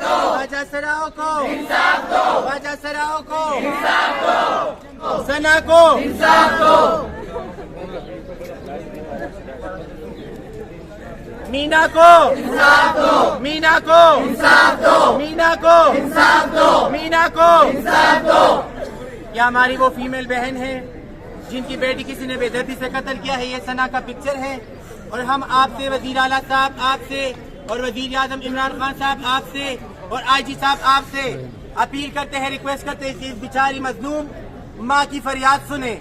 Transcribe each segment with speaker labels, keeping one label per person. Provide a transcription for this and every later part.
Speaker 1: خواجہ سراؤں کو انصاف دو، خواجہ سراؤں کو انصاف دو، سنا کو انصاف دو، مینا کو انصاف دو، مینا کو انصاف دو، مینا کو انصاف دو، مینا کو انصاف دو۔ یہ ہماری وہ فیمیل بہن ہے جن کی بیٹی کسی نے بے دردی سے قتل کیا ہے۔ یہ سنا کا پکچر ہے اور ہم آپ سے، وزیر اعلیٰ صاحب آپ سے، اور وزیر اعظم عمران خان صاحب آپ سے، اور آئی جی صاحب آپ سے اپیل کرتے ہیں، ریکویسٹ کرتے ہیں کہ اس بیچاری مظلوم ماں کی فریاد سنیں،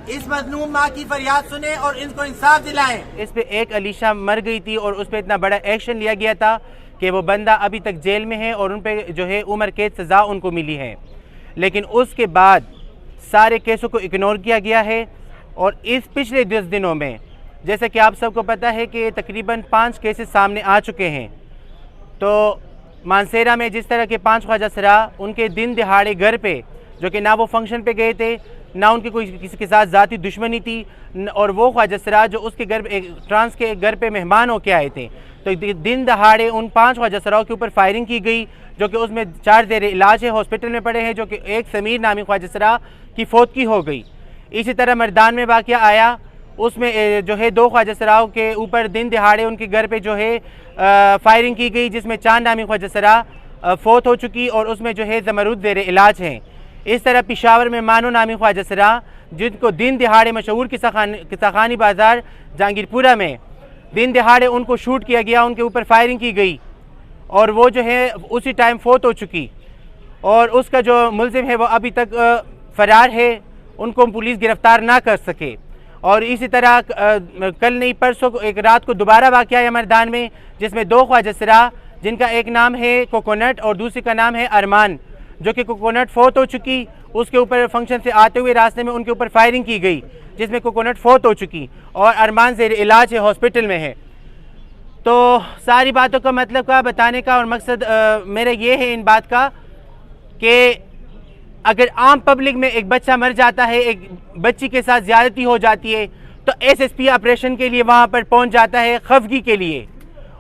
Speaker 1: اس مظلوم ماں کی فریاد سنیں اور ان کو انصاف دلائیں۔ اس پہ ایک علیشہ مر گئی تھی اور اس پہ اتنا بڑا ایکشن لیا گیا تھا کہ وہ بندہ ابھی تک جیل میں ہے اور ان پہ جو ہے عمر قید سزا ان کو ملی ہے، لیکن اس کے بعد سارے کیسوں کو اگنور کیا گیا ہے۔ اور اس پچھلے 10 دنوں میں جیسا کہ آپ سب کو پتہ ہے کہ تقریباً 5 کیسز سامنے آ چکے ہیں۔ تو مانسیرا میں جس طرح کے 5 خواجہ سرا ان کے دن دہاڑے گھر پہ، جو کہ نہ وہ فنکشن پہ گئے تھے، نہ ان کی کوئی کسی کے ساتھ ذاتی دشمنی تھی، اور وہ خواجہ سرا جو اس کے گھر ٹرانس کے گھر پہ مہمان ہو کے آئے تھے، تو دن دہاڑے ان 5 خواجہ سراؤں کے اوپر فائرنگ کی گئی، جو کہ اس میں 4 زیر علاج ہے، ہاسپٹل میں پڑے ہیں، جو کہ ایک سمیر نامی خواجہ سرا کی فوتگی ہو گئی۔ اسی طرح مردان میں واقعہ آیا، اس میں جو ہے 2 خواجہ سراؤں کے اوپر دن دہاڑے ان کے گھر پہ جو ہے فائرنگ کی گئی، جس میں چاند نامی خواجہ سرا فوت ہو چکی اور اس میں جو ہے زمرود زیر علاج ہیں۔ اس طرح پشاور میں مانو نامی خواجہ سرا جن کو دن دہاڑے مشہور قصہ خانی بازار جہانگیر پورہ میں دن دہاڑے ان کو شوٹ کیا گیا، ان کے اوپر فائرنگ کی گئی اور وہ جو ہے اسی ٹائم فوت ہو چکی، اور اس کا جو ملزم ہے وہ ابھی تک فرار ہے، ان کو پولیس گرفتار نہ کر سکے۔ اور اسی طرح کل نہیں پرسوں ایک رات کو دوبارہ واقعہ ہے مردان میں، جس میں 2 خواجہ سرا جن کا ایک نام ہے کوکونٹ اور دوسرے کا نام ہے ارمان، جو کہ کوکونٹ فوت ہو چکی، اس کے اوپر فنکشن سے آتے ہوئے راستے میں ان کے اوپر فائرنگ کی گئی، جس میں کوکونٹ فوت ہو چکی اور ارمان زیر علاج ہے، ہاسپٹل میں ہے۔ تو ساری باتوں کا مطلب کا بتانے کا اور مقصد میرا یہ ہے ان بات کا کہ اگر عام پبلک میں ایک بچہ مر جاتا ہے، ایک بچی کے ساتھ زیادتی ہو جاتی ہے، تو ایس ایس پی آپریشن کے لیے وہاں پر پہنچ جاتا ہے، خفگی کے لیے،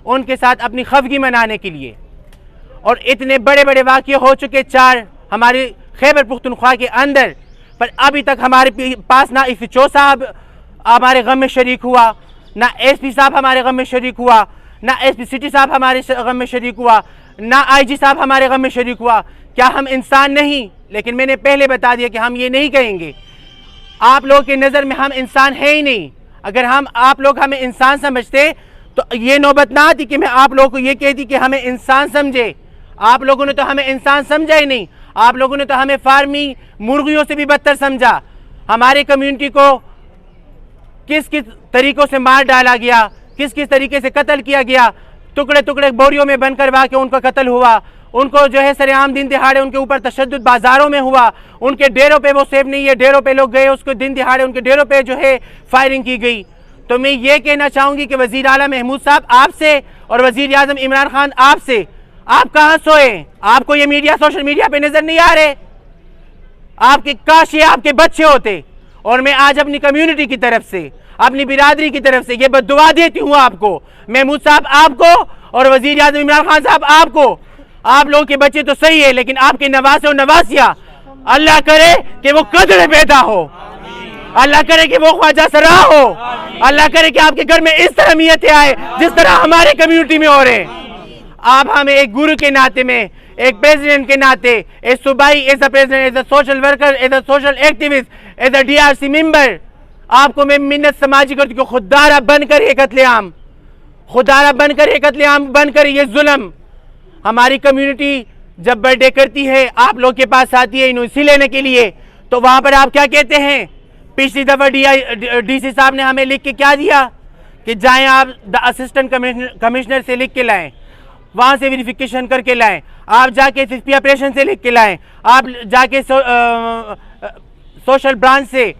Speaker 1: ان کے ساتھ اپنی خفگی منانے کے لیے۔ اور اتنے بڑے بڑے واقعے ہو چکے 4 ہمارے خیبر پختونخوا کے اندر، پر ابھی تک ہمارے پاس نہ ایس پی چو صاحب ہمارے غم میں شریک ہوا، نہ ایس پی صاحب ہمارے غم میں شریک ہوا، نہ ایس پی سٹی صاحب ہمارے غم میں شریک ہوا، نہ آئی جی صاحب ہمارے غم میں شریک ہوا۔ کیا ہم انسان نہیں؟ لیکن میں نے پہلے بتا دیا کہ ہم یہ نہیں کہیں گے۔ آپ لوگوں کی نظر میں ہم انسان ہیں ہی نہیں۔ اگر آپ لوگ ہمیں انسان سمجھتے تو یہ نوبت نہ آتی کہ میں آپ لوگوں کو یہ کہتی کہ ہمیں انسان سمجھے۔ آپ لوگوں نے تو ہمیں انسان سمجھا ہی نہیں، آپ لوگوں نے تو ہمیں فارمی مرغیوں سے بھی بدتر سمجھا۔ ہمارے کمیونٹی کو کس کس طریقوں سے مار ڈالا گیا، کس کس طریقے سے قتل کیا گیا، ٹکڑے ٹکڑے بوریوں میں بند کروا کے ان کا قتل ہوا، ان کو جو ہے سر عام دن دہاڑے ان کے اوپر تشدد بازاروں میں ہوا، ان کے ڈیروں پہ وہ سیف نہیں ہے، ڈیروں پہ لوگ گئے، اس کو دن دہاڑے ان کے ڈیروں پہ جو ہے فائرنگ کی گئی۔ تو میں یہ کہنا چاہوں گی کہ وزیر اعلیٰ محمود صاحب آپ سے اور وزیر اعظم عمران خان آپ سے، آپ کہاں سوئے؟ آپ کو یہ میڈیا سوشل میڈیا پہ نظر نہیں آ رہے؟ آپ کے کاش یہ آپ کے بچے ہوتے۔ اور میں آج اپنی کمیونٹی کی طرف سے، اپنی برادری کی طرف سے یہ بددعا دیتی ہوں آپ کو، محمود صاحب آپ کو اور وزیر اعظم عمران خان صاحب آپ کو۔ آپ لوگوں کے بچے تو صحیح ہے، لیکن آپ کے نواسے اور نواسیاں اللہ کرے کہ وہ قدر پیدا ہو، اللہ کرے کہ وہ خواجہ سرا ہو، اللہ کرے کہ آپ کے گھر میں اس طرح میتیں آئے جس طرح ہمارے کمیونٹی میں ہو رہے ہیں۔ آپ ہمیں ایک گرو کے ناطے میں، ایک پریزیڈنٹ کے ناطے، ایز صوبائی، as a president, as a social worker, as a social activist, as a DRC ممبر، آپ کو میں منت سماجی کرتی ہوں کہ خوددارہ بند کر یہ قتل عام، خوددارہ بند کر یہ قتل عام، بند کر یہ ظلم۔ ہماری کمیونٹی جب برتھ ڈے کرتی ہے، آپ لوگ کے پاس آتی ہے انویسی لینے کے لیے، تو وہاں پر آپ کیا کہتے ہیں؟ پچھلی دفعہ DC صاحب نے ہمیں لکھ کے کیا دیا کہ جائیں آپ اسسٹنٹ کمشنر سے لکھ کے لائیں، وہاں سے ویریفیکیشن کر کے لائیں، آپ جا کے SSP آپریشن سے لکھ کے لائیں، آپ جا کے سوشل برانچ سے،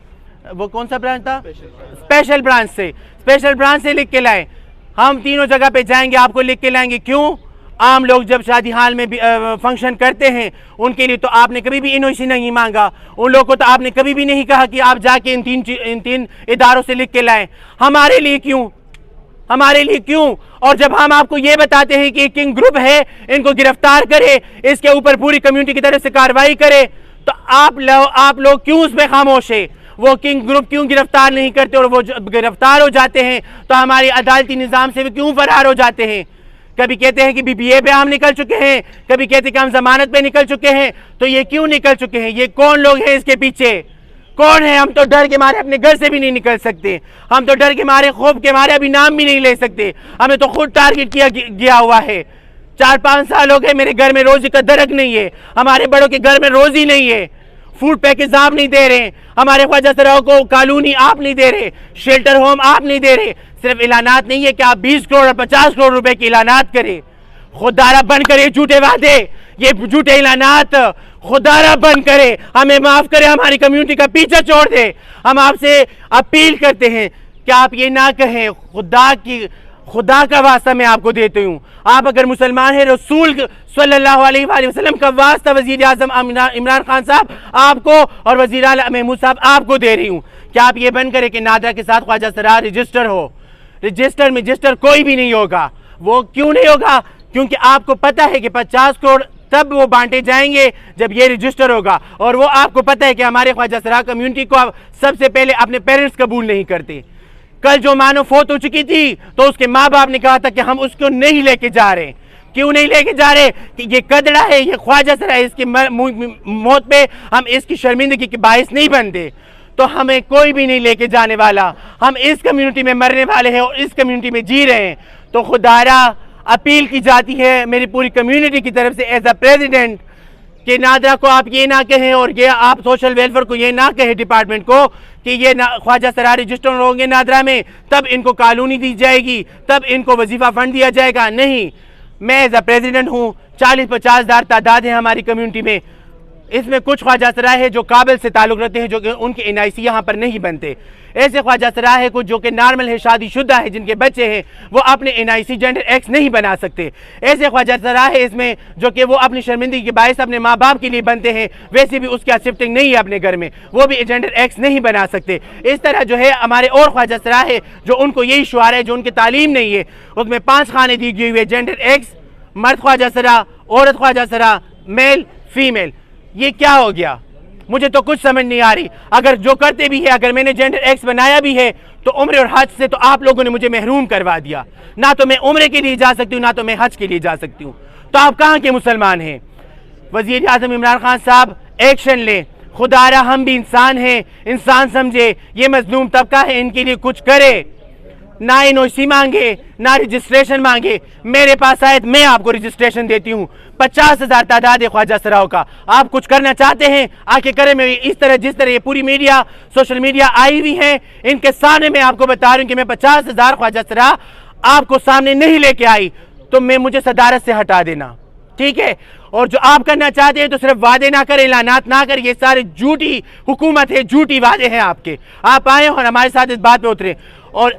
Speaker 1: وہ کون سا برانچ تھا؟ اسپیشل برانچ سے لکھ کے لائیں۔ ہم تینوں جگہ پہ جائیں گے، آپ کو لکھ کے لائیں گے۔ کیوں؟ عام لوگ جب شادی حال میں فنکشن کرتے ہیں ان کے لیے تو آپ نے کبھی بھی انویسی نہیں مانگا، ان لوگوں کو تو آپ نے کبھی بھی نہیں کہا کہ آپ جا کے ان تین اداروں سے لکھ کے لائیں۔ ہمارے لیے کیوں؟ ہمارے لیے کیوں؟ اور جب ہم آپ کو یہ بتاتے ہیں کہ کنگ گروپ ہے، ان کو گرفتار کرے، اس کے اوپر پوری کمیونٹی کی طرف سے کارروائی کرے، تو آپ لوگ کیوں اس پہ خاموش ہیں؟ وہ کنگ گروپ کیوں گرفتار نہیں کرتے؟ اور وہ گرفتار ہو جاتے ہیں تو ہماری عدالتی نظام سے وہ کیوں فرار ہو جاتے ہیں؟ کبھی کہتے ہیں کہ BBA پہ ہم نکل چکے ہیں، کبھی کہتے ہیں کہ ہم ضمانت پہ نکل چکے ہیں، تو یہ کیوں نکل چکے ہیں؟ یہ کون لوگ ہیں اس کے پیچھے؟ کون ہے؟ ہم تو ڈر کے مارے اپنے گھر سے بھی نہیں نکل سکتے، ہم تو ڈر کے مارے، خوف کے مارے ابھی نام بھی نہیں لے سکتے، ہمیں تو خود ٹارگٹ کیا گیا ہوا ہے۔ 4-5 سال ہو گئے میرے گھر میں روزی کا درک نہیں ہے، ہمارے بڑوں کے گھر میں روزی نہیں ہے، فوڈ پیکج آپ نہیں دے رہے، ہمارے خواجہ سراؤں کو کالونی آپ نہیں دے رہے، شیلٹر ہوم آپ نہیں دے رہے۔ صرف اعلانات نہیں ہے کہ آپ 20 کروڑ اور 50 کروڑ روپے کے اعلانات کریں، خوددارہ بند کرے جھوٹے وعدے، یہ جھوٹے اعلانات خوددارہ بند کرے، ہمیں معاف کرے، ہماری کمیونٹی کا پیچھا چھوڑ دے۔ ہم آپ سے اپیل کرتے ہیں کہ آپ یہ نہ کہیں، خدا کا واسطہ میں آپ کو دیتے ہوں، آپ اگر مسلمان ہیں، رسول صلی اللہ علیہ وآلہ وسلم کا واسطہ وزیر اعظم عمران خان صاحب آپ کو اور وزیر اعلیٰ محمود صاحب آپ کو دے رہی ہوں کہ آپ یہ بند کریں کہ نادرا کے ساتھ خواجہ سرا رجسٹر ہو۔ رجسٹر کوئی بھی نہیں ہوگا۔ وہ کیوں نہیں ہوگا؟ کیونکہ آپ کو پتہ ہے کہ 50 کروڑ تب وہ بانٹے جائیں گے جب یہ رجسٹر ہوگا، اور وہ آپ کو پتہ ہے کہ ہمارے خواجہ سرا کمیونٹی کو سب سے پہلے اپنے پیرنٹس قبول نہیں کرتے۔ کل جو مانو فوت ہو چکی تھی تو اس کے ماں باپ نے کہا تھا کہ ہم اس کو نہیں لے کے جا رہے۔ کیوں نہیں لے کے جا رہے؟ کہ یہ قدرہ ہے، یہ خواجہ سرا ہے، اس کی موت پہ ہم اس کی شرمندگی کے باعث نہیں بنتے، تو ہمیں کوئی بھی نہیں لے کے جانے والا، ہم اس کمیونٹی میں مرنے والے ہیں اور اس کمیونٹی میں جی رہے ہیں۔ تو خدارہ اپیل کی جاتی ہے میری پوری کمیونٹی کی طرف سے ایز اے پریزیڈنٹ کہ نادرا کو آپ یہ نہ کہیں، اور یہ آپ سوشل ویلفیئر کو یہ نہ کہیں، ڈپارٹمنٹ کو، کہ یہ خواجہ سرا رجسٹر ہوں گے نادرا میں تب ان کو کالونی دی جائے گی، تب ان کو وظیفہ فنڈ دیا جائے گا۔ نہیں، میں ایز اے پریزیڈنٹ ہوں، 40-50 ہزار تعداد ہے ہماری کمیونٹی میں، اس میں کچھ خواجہ سرا ہے جو قابل سے تعلق رکھتے ہیں، جو کہ ان کے NIC یہاں پر نہیں بنتے، ایسے خواجہ سرا ہے کچھ جو کہ نارمل ہے، شادی شدہ ہے، جن کے بچے ہیں، وہ اپنے NIC جینڈر ایکس نہیں بنا سکتے، ایسے خواجہ سرا ہے اس میں جو کہ وہ اپنی شرمندگی کے باعث اپنے ماں باپ کے لیے بنتے ہیں، ویسے بھی اس کا شفٹنگ نہیں ہے اپنے گھر میں، وہ بھی جینڈر ایکس نہیں بنا سکتے۔ اس طرح جو ہے ہمارے اور خواجہ سرا ہے جو ان کو یہی شعار ہے، جو ان کی تعلیم نہیں ہے، اس میں 5 خانے دی گئی ہوئے، جینڈر ایکس، مرد خواجہ سرا، عورت خواجہ سرا، میل فیمیل۔ یہ کیا ہو گیا؟ مجھے تو کچھ سمجھ نہیں آ رہی۔ اگر جو کرتے بھی ہے، اگر میں نے جینڈر ایکس بنایا بھی ہے تو عمرے اور حج سے تو آپ لوگوں نے مجھے محروم کروا دیا، نہ تو میں عمرے کے لیے جا سکتی ہوں، نہ تو میں حج کے لیے جا سکتی ہوں، تو آپ کہاں کے مسلمان ہیں؟ وزیر اعظم عمران خان صاحب ایکشن لیں، خدارہ ہم بھی انسان ہیں، انسان سمجھے، یہ مظلوم طبقہ ہے، ان کے لیے کچھ کرے، نہ NOC مانگے، نہ رجسٹریشن مانگے، میرے پاس آئے میں آپ کو رجسٹریشن دیتی ہوں۔ 50,000 تعداد ہے خواجہ سراؤں کا، آپ کچھ کرنا چاہتے ہیں آ کے کریں۔ میں اس طرح جس طرح یہ پوری میڈیا، سوشل میڈیا آئی ہوئی ہیں، ان کے سامنے میں آپ کو بتا رہی ہوں کہ میں 50,000 خواجہ سرا آپ کو سامنے نہیں لے کے آئی، تو مجھے صدارت سے ہٹا دینا، ٹھیک ہے؟ اور جو آپ کرنا چاہتے ہیں تو صرف وعدے نہ کریں، اعلانات نہ کریں، یہ سارے جھوٹی حکومت ہے، جھوٹی وعدے ہیں آپ کے۔ آپ آئیں اور ہمارے ساتھ اس بات پہ اتریں۔ اور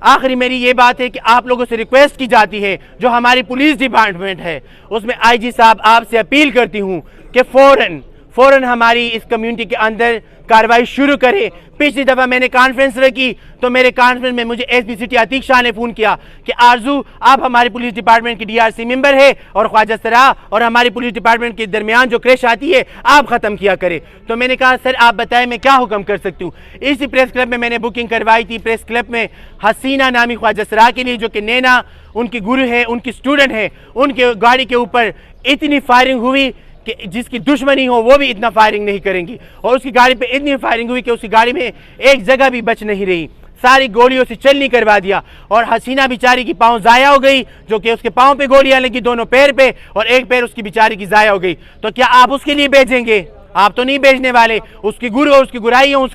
Speaker 1: آخری میری یہ بات ہے کہ آپ لوگوں سے ریکویسٹ کی جاتی ہے، جو ہماری پولیس ڈپارٹمنٹ ہے اس میں IG صاحب آپ سے اپیل کرتی ہوں کہ فوراً ہماری اس کمیونٹی کے اندر کارروائی شروع کرے۔ پچھلی دفعہ میں نے کانفرنس رکھی تو میرے کانفرنس میں مجھے SP سٹی عتیق شاہ نے فون کیا کہ آرزو آپ ہماری پولیس ڈپارٹمنٹ کی DRC ممبر ہے اور خواجہ سرا اور ہماری پولیس ڈپارٹمنٹ کے درمیان جو کریش آتی ہے آپ ختم کیا کرے۔ تو میں نے کہا سر آپ بتائیں میں کیا حکم کر سکتی ہوں۔ اسی پریس کلب میں نے بکنگ کروائی تھی، پریس کلب میں حسینہ نامی خواجہ سرا کے لیے، جو کہ نینا ان کی گرو ہے، ان کی سٹوڈنٹ ہے، ان کے گاڑی کے اوپر اتنی فائرنگ ہوئی کہ جس کی دشمنی ہو وہ بھی اتنا فائرنگ نہیں کریں گی، اور اس کی گاڑی پہ اتنی فائرنگ ہوئی کہ اس کی گاڑی میں ایک جگہ بھی بچ نہیں رہی، ساری گولیوں سے چل نہیں کروا دیا، اور حسینہ بیچاری کی پاؤں ضائع ہو گئی، جو کہ اس کے پاؤں پہ گولیاں لگی، دونوں پیر پہ، اور ایک پیر اس کی بیچاری کی ضائع ہو گئی۔ تو کیا آپ اس کے لیے بھیجیں گے؟ آپ تو نہیں بھیجنے والے، اس کی گرو، اس کی گرائی ہوں، اس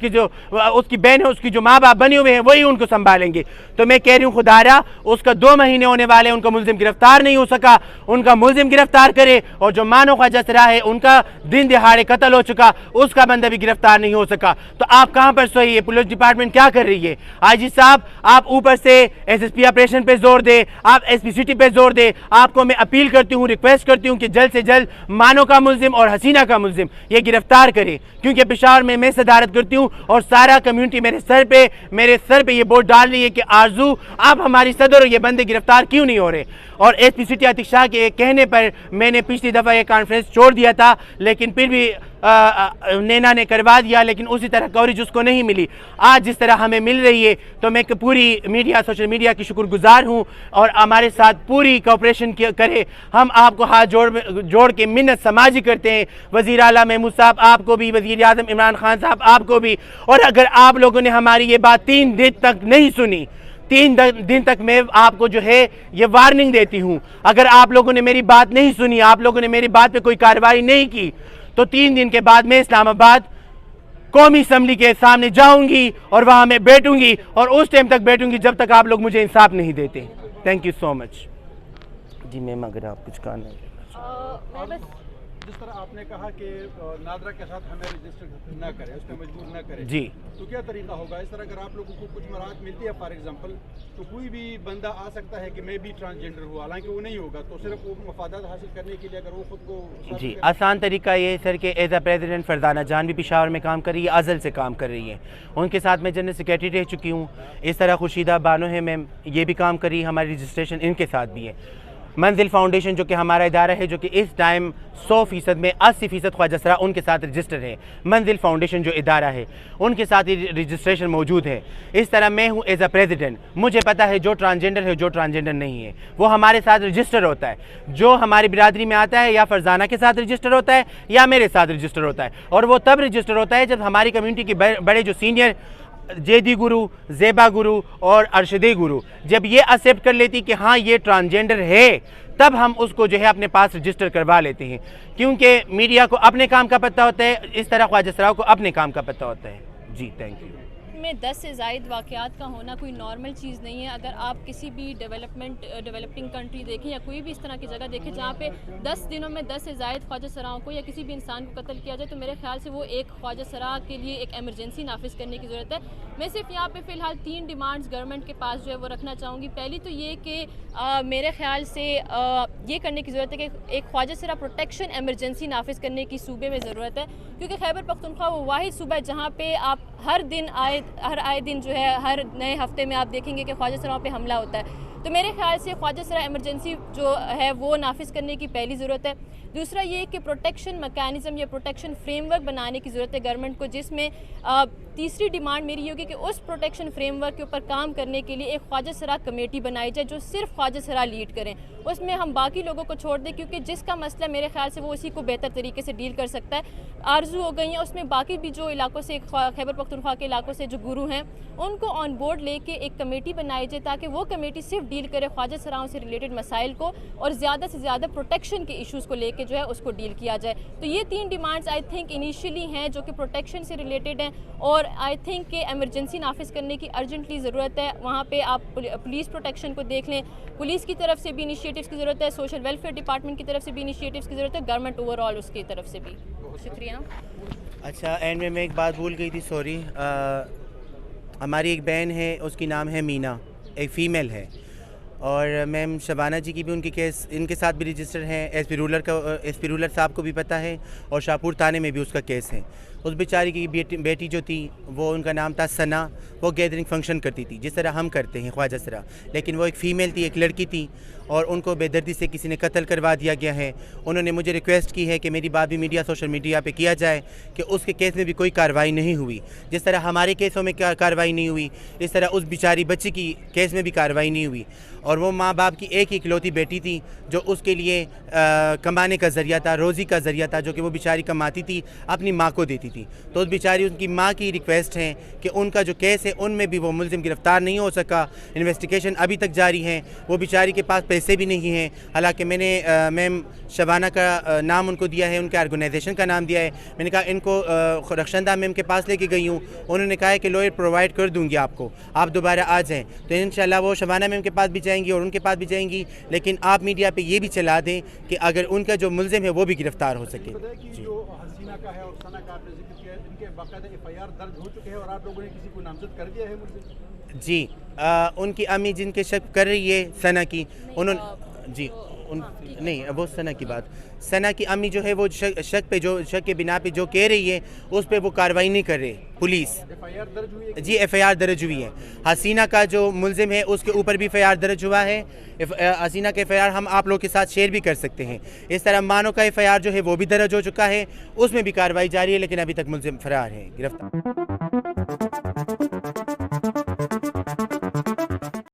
Speaker 1: کی بہن ہے، اس کی جو ماں باپ بنے ہوئے ہیں وہی ان کو سنبھالیں گے۔ تو میں کہہ رہی ہوں خدارہ اس کا 2 مہینے ہونے والے، ان کا ملزم گرفتار نہیں ہو سکا، ان کا ملزم گرفتار کرے، اور جو مانو خواجہ سرا ہے ان کا دن دہاڑے قتل ہو چکا، اس کا بندہ بھی گرفتار نہیں ہو سکا۔ تو آپ کہاں پر سوئی ہے؟ پولیس ڈپارٹمنٹ کیا کر رہی ہے؟ IG صاحب آپ اوپر سے SSP آپریشن پہ زور دے، آپ SP سٹی پہ زور دے۔ آپ کو میں اپیل کرتی ہوں، ریکویسٹ کرتی ہوں کہ جلد سے جلد مانو کا ملزم اور حسینہ کا ملزم یہ گرفتار کرے، کیونکہ پشاور میں صدارت کرتی ہوں اور سارا کمیونٹی میرے سر پہ یہ ووٹ ڈال رہی ہے کہ آرزو آپ ہماری صدر، یہ بندے گرفتار کیوں نہیں ہو رہے. اور ایس پی سٹی عتیق شاہ کے کہنے پر میں نے پچھلی دفعہ یہ کانفرنس چھوڑ دیا تھا، لیکن پھر بھی نینا نے کروا دیا، لیکن اسی طرح کوریج اس کو نہیں ملی. آج جس طرح ہمیں مل رہی ہے تو میں پوری سوشل میڈیا کی شکر گزار ہوں اور ہمارے ساتھ پوری کوپریشن کرے. ہم آپ کو ہاتھ جوڑ کے منت سماجی کرتے ہیں، وزیر اعلیٰ محمود صاحب آپ کو بھی، وزیر اعظم عمران خان صاحب آپ کو بھی. اور اگر آپ لوگوں نے ہماری یہ بات 3 دن تک نہیں سنی، 3 دن تک میں آپ کو جو ہے یہ وارننگ دیتی ہوں، اگر آپ لوگوں نے میری بات نہیں سنی، آپ لوگوں نے میری بات پہ کوئی کارروائی نہیں کی، تو 3 دن کے بعد میں اسلام آباد قومی اسمبلی کے سامنے جاؤں گی اور وہاں میں بیٹھوں گی، اور اس ٹائم تک بیٹھوں گی جب تک آپ لوگ مجھے انصاف نہیں دیتے. تھینک یو سو مچ. جی میم اگر آپ کچھ کہنا ہے.
Speaker 2: جس طرح آپ نے کہا کہ نادرا کے ساتھ ہمیں رجسٹر نہ کرے، اس میں مجبور نہ کرے،
Speaker 1: جی
Speaker 2: تو کیا طریقہ ہوگا؟ اس طرح اگر آپ لوگوں کو کچھ مراحت ملتی ہے، فار ایگزامپل، تو کوئی بھی بندہ آ سکتا ہے کہ میں بھی ٹرانسجینڈر ہوں، حالانکہ وہ نہیں ہوگا، تو صرف وہ مفادات حاصل کرنے کے لیے اگر وہ خود کو
Speaker 1: جی آسان طریقہ یہ سر کہ ایز اے پریزیڈنٹ فرزانہ جان بھی پشاور میں کام کر رہی ہے، ازل سے کام کر رہی ہے، ان کے ساتھ میں جنرل سیکریٹری رہ چکی ہوں. اس طرح خورشیدہ بانو ہے میم، یہ بھی کام کر رہی ہے، ہماری رجسٹریشن ان کے ساتھ بھی ہے. منزل فاؤنڈیشن جو کہ ہمارا ادارہ ہے، جو کہ اس ٹائم 100% میں 80% خواجہ سرا ان کے ساتھ رجسٹر ہے. منزل فاؤنڈیشن جو ادارہ ہے ان کے ساتھ ہی رجسٹریشن موجود ہے. اس طرح میں ہوں ایز اے پریزیڈنٹ، مجھے پتا ہے جو ٹرانسجینڈر ہے جو ٹرانسجینڈر نہیں ہے وہ ہمارے ساتھ رجسٹر ہوتا ہے. جو ہماری برادری میں آتا ہے یا فرزانہ کے ساتھ رجسٹر ہوتا ہے یا میرے ساتھ رجسٹر ہوتا ہے، اور وہ تب رجسٹر ہوتا ہے جب ہماری کمیونٹی کے بڑے جو سینئر جیدی گرو، زیبا گرو اور ارشدی گرو جب یہ ایکسیپٹ کر لیتی کہ ہاں یہ ٹرانسجینڈر ہے، تب ہم اس کو جو ہے اپنے پاس رجسٹر کروا لیتے ہیں. کیونکہ میڈیا کو اپنے کام کا پتہ ہوتا ہے، اس طرح خواجہ سراؤ کو اپنے کام کا پتہ ہوتا ہے. جی تھینک یو.
Speaker 3: میں 10 سے زائد واقعات کا ہونا کوئی نارمل چیز نہیں ہے. اگر آپ کسی بھی ڈیولپنگ کنٹری دیکھیں یا کوئی بھی اس طرح کی جگہ دیکھیں جہاں پہ 10 دنوں میں 10 سے زائد خواجہ سراؤں کو یا کسی بھی انسان کو قتل کیا جائے، تو میرے خیال سے وہ ایک خواجہ سرا کے لیے ایک ایمرجنسی نافذ کرنے کی ضرورت ہے. میں صرف یہاں پہ فی الحال 3 ڈیمانڈز گورنمنٹ کے پاس جو ہے وہ رکھنا چاہوں گی. پہلی تو یہ کہ میرے خیال سے یہ کرنے کی ضرورت ہے کہ ایک خواجہ سرا پروٹیکشن ایمرجنسی نافذ کرنے کی صوبے میں ضرورت ہے، کیونکہ خیبر پختونخوا وہ واحد صوبہ ہے جہاں پہ آپ ہر آئے دن جو ہے ہر نئے ہفتے میں آپ دیکھیں گے کہ خواجہ سراؤں پہ حملہ ہوتا ہے. تو میرے خیال سے خواجہ سرا ایمرجنسی جو ہے وہ نافذ کرنے کی پہلی ضرورت ہے. دوسرا یہ کہ پروٹیکشن میکانزم یا پروٹیکشن فریم ورک بنانے کی ضرورت ہے گورنمنٹ کو، جس میں تیسری ڈیمانڈ میری یہ ہوگی کہ اس پروٹیکشن فریم ورک کے اوپر کام کرنے کے لیے ایک خواجہ سرا کمیٹی بنائی جائے جو صرف خواجہ سرا لیڈ کریں. اس میں ہم باقی لوگوں کو چھوڑ دیں، کیونکہ جس کا مسئلہ میرے خیال سے وہ اسی کو بہتر طریقے سے ڈیل کر سکتا ہے. آرزو ہو گئی ہیں، اس میں باقی بھی جو علاقوں سے خیبر پختونخوا کے علاقوں سے جو گرو ہیں ان کو آن بورڈ لے کے ایک کمیٹی بنائی جائے تاکہ وہ کمیٹی صرف ڈیل کرے خواجہ سراؤں سے ریلیٹڈ مسائل کو، اور زیادہ سے زیادہ پروٹیکشن کے ایشوز کو لے کے جو ہے اس کو ڈیل کیا جائے. تو یہ 3 ڈیمانڈز آئی تھنک انیشیلی ہیں جو کہ پروٹیکشن سے ریلیٹڈ ہیں، اور آئی تھنک کہ ایمرجنسی نافذ کرنے کی ارجنٹلی ضرورت ہے. وہاں پہ آپ پولیس پروٹیکشن کو دیکھ لیں، پولیس کی طرف سے بھی انیشیٹیوز کی ضرورت ہے، سوشل ویلفیئر ڈپارٹمنٹ کی طرف سے بھی انیشیٹیوز کی ضرورت ہے، گورنمنٹ اوور آل اس کی طرف سے بھی. شکریہ.
Speaker 1: اچھا اینڈ میں ایک بات بھول گئی تھی، سوری. ہماری ایک بہن ہے، اس کی نام ہے مینا، ایک فیمیل ہے، اور میم شبانہ جی کی بھی ان کی کیس ان کے ساتھ بھی رجسٹر ہیں. ایس پی رولر صاحب کو بھی پتہ ہے، اور شاہپور تھانے میں بھی اس کا کیس ہے. اس بیچاری کی بیٹی جو تھی وہ ان کا نام تھا ثنا، وہ گیدرنگ فنکشن کرتی تھی جس طرح ہم کرتے ہیں خواجہ سرا، لیکن وہ ایک فیمیل تھی، ایک لڑکی تھی، اور ان کو بے دردی سے کسی نے قتل کروا دیا گیا ہے. انہوں نے مجھے ریکویسٹ کی ہے کہ میری بات بھی سوشل میڈیا پہ کیا جائے کہ اس کے کیس میں بھی کوئی کارروائی نہیں ہوئی. جس طرح ہمارے کیسوں میں کارروائی نہیں ہوئی، اس طرح اس بیچاری بچی کی کیس میں بھی کارروائی نہیں ہوئی. اور وہ ماں باپ کی ایک اکلوتی بیٹی تھی جو اس کے لیے کمانے کا ذریعہ تھا، روزی کا ذریعہ تھا، جو کہ وہ بیچاری کماتی تھی، اپنی ماں کو دیتی تھی. تو اس بیچاری ان کی ماں کی ریکویسٹ ہے کہ ان کا جو کیس ہے ان میں بھی وہ ملزم گرفتار نہیں ہو سکا. انویسٹیگیشن ابھی تک جاری ہے. وہ بیچاری کے پاس پیسے بھی نہیں ہیں، حالانکہ میں نے میم شبانہ کا نام ان کو دیا ہے، ان کے آرگنائزیشن کا نام دیا ہے. میں نے کہا ان کو رخشندہ میم کے پاس لے کے گئی ہوں، انہوں نے کہا ہے کہ لوئر پرووائڈ کر دوں گی آپ کو، آپ دوبارہ آ جائیں. تو انشاءاللہ وہ شبانہ میم کے پاس بھی جائیں گی اور ان کے پاس بھی جائیں گی. لیکن آپ میڈیا پہ یہ بھی چلا دیں کہ اگر ان کا جو ملزم ہے وہ بھی گرفتار ہو سکے.
Speaker 2: جو حسینہ کا ہے اور ثنا کا آپ نے ذکر کیا ہے، ان کے باقاعدہ FIR درج ہو چکے ہیں اور آپ لوگوں نے کسی کو نامزد کر دیا ہے ملزم؟
Speaker 1: جی ان کی امی جن کے شک کر رہی ہے ثنا کی، انہوں نے جی نہیں وہ ثنا کی بات، ثنا کی امی جو ہے وہ شک کے بنا پہ جو کہہ رہی ہے اس پہ وہ کارروائی نہیں کر رہے پولیس. جی ایف آئی آر درج ہوئی ہے. حسینہ کا جو ملزم ہے اس کے اوپر بھی ایف آئی آر درج ہوا ہے. حسینہ کا ایف آئی آر ہم آپ لوگوں کے ساتھ شیئر بھی کر سکتے ہیں. اس طرح مانو کا ایف آئی آر جو ہے وہ بھی درج ہو چکا ہے، اس میں بھی کارروائی جاری ہے، لیکن ابھی تک ملزم فرار ہے، گرفتار.